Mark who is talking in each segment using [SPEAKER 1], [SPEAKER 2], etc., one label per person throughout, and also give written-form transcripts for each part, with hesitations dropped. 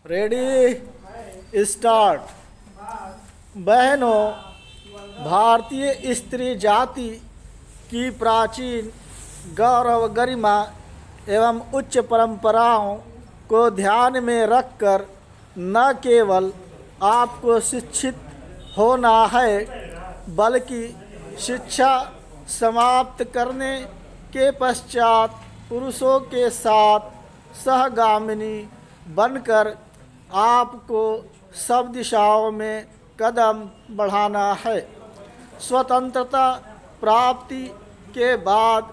[SPEAKER 1] Ready start. बहनों, भारतीय स्त्री जाति की प्राचीन गौरव, गरिमा एवं उच्च परंपराओं को ध्यान में रखकर न केवल आपको शिक्षित होना है, बल्कि शिक्षा समाप्त करने के पश्चात पुरुषों के साथ सहगामिनी बनकर आपको सब दिशाओं में कदम बढ़ाना है। स्वतंत्रता प्राप्ति के बाद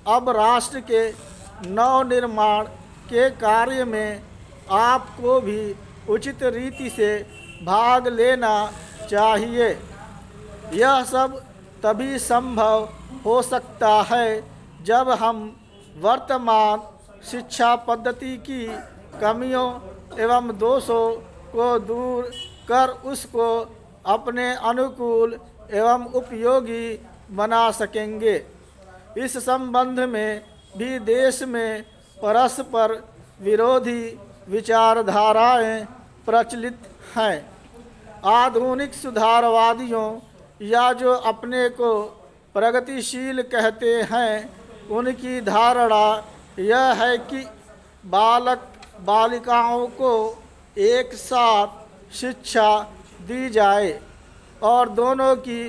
[SPEAKER 1] अब राष्ट्र के नवनिर्माण के कार्य में आपको भी उचित रीति से भाग लेना चाहिए। यह सब तभी संभव हो सकता है जब हम वर्तमान शिक्षा पद्धति की कमियों एवं दोषों को दूर कर उसको अपने अनुकूल एवं उपयोगी बना सकेंगे। इस संबंध में भी देश में परस्पर विरोधी विचारधाराएं प्रचलित हैं। आधुनिक सुधारवादियों या जो अपने को प्रगतिशील कहते हैं, उनकी धारणा यह है कि बालक बालिकाओं को एक साथ शिक्षा दी जाए और दोनों की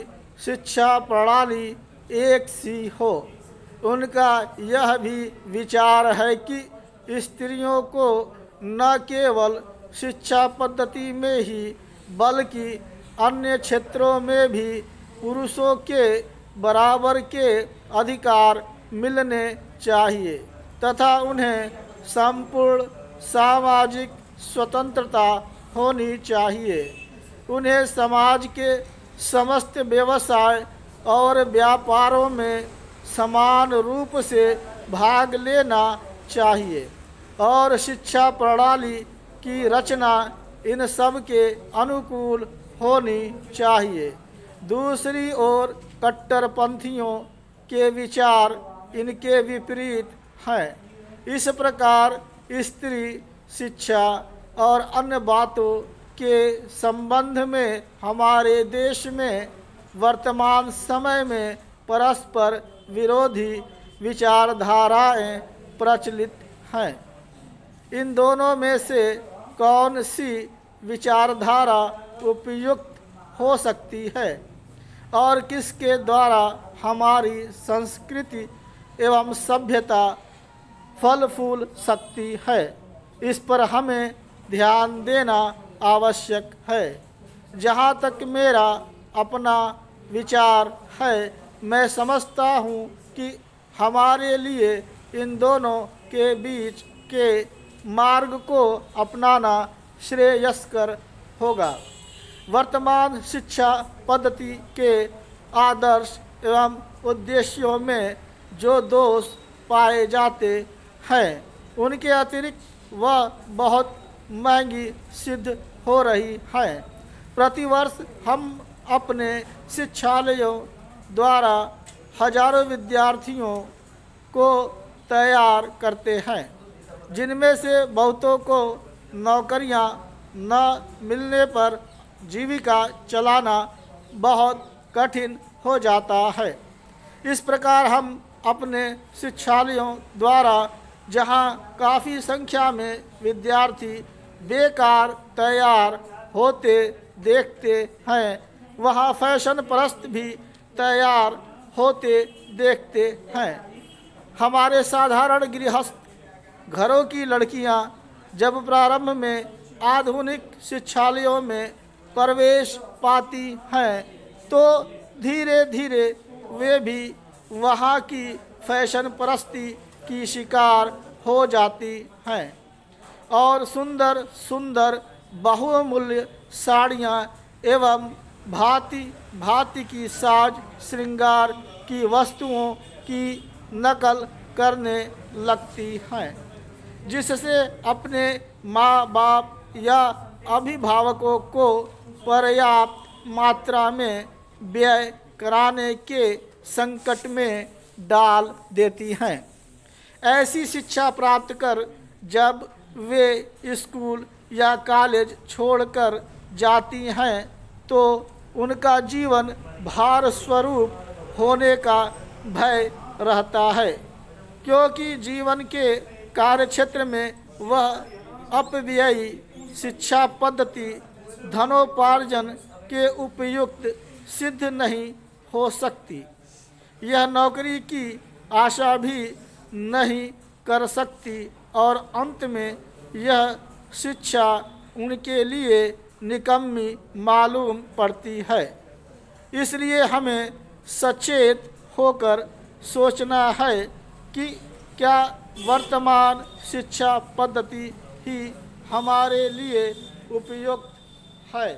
[SPEAKER 1] शिक्षा प्रणाली एक सी हो। उनका यह भी विचार है कि स्त्रियों को न केवल शिक्षा पद्धति में ही बल्कि अन्य क्षेत्रों में भी पुरुषों के बराबर के अधिकार मिलने चाहिए तथा उन्हें संपूर्ण सामाजिक स्वतंत्रता होनी चाहिए। उन्हें समाज के समस्त व्यवसाय और व्यापारों में समान रूप से भाग लेना चाहिए और शिक्षा प्रणाली की रचना इन सब के अनुकूल होनी चाहिए। दूसरी ओर कट्टरपंथियों के विचार इनके विपरीत हैं। इस प्रकार स्त्री शिक्षा और अन्य बातों के संबंध में हमारे देश में वर्तमान समय में परस्पर विरोधी विचारधाराएं प्रचलित हैं। इन दोनों में से कौन सी विचारधारा उपयुक्त हो सकती है और किसके द्वारा हमारी संस्कृति एवं सभ्यता फल फूल सकती है, इस पर हमें ध्यान देना आवश्यक है। जहाँ तक मेरा अपना विचार है, मैं समझता हूँ कि हमारे लिए इन दोनों के बीच के मार्ग को अपनाना श्रेयस्कर होगा। वर्तमान शिक्षा पद्धति के आदर्श एवं उद्देश्यों में जो दोष पाए जाते हैं, उनके अतिरिक्त वह बहुत महंगी सिद्ध हो रही है। प्रतिवर्ष हम अपने शिक्षालयों द्वारा हजारों विद्यार्थियों को तैयार करते हैं, जिनमें से बहुतों को नौकरियां न मिलने पर जीविका चलाना बहुत कठिन हो जाता है। इस प्रकार हम अपने शिक्षालयों द्वारा जहाँ काफ़ी संख्या में विद्यार्थी बेकार तैयार होते देखते हैं, वहाँ फैशन परस्त भी तैयार होते देखते हैं। हमारे साधारण गृहस्थ घरों की लड़कियाँ जब प्रारंभ में आधुनिक शिक्षालयों में प्रवेश पाती हैं, तो धीरे धीरे वे भी वहाँ की फैशन परस्ती की शिकार हो जाती हैं और सुंदर सुंदर बहुमूल्य साड़ियाँ एवं भांति भांति की साज श्रृंगार की वस्तुओं की नकल करने लगती हैं, जिससे अपने माँ बाप या अभिभावकों को पर्याप्त मात्रा में व्यय कराने के संकट में डाल देती हैं। ऐसी शिक्षा प्राप्त कर जब वे स्कूल या कॉलेज छोड़कर जाती हैं तो उनका जीवन भार स्वरूप होने का भय रहता है, क्योंकि जीवन के कार्यक्षेत्र में वह अपव्ययी शिक्षा पद्धति धनोपार्जन के उपयुक्त सिद्ध नहीं हो सकती। यह नौकरी की आशा भी नहीं कर सकती और अंत में यह शिक्षा उनके लिए निकम्मी मालूम पड़ती है। इसलिए हमें सचेत होकर सोचना है कि क्या वर्तमान शिक्षा पद्धति ही हमारे लिए उपयुक्त है।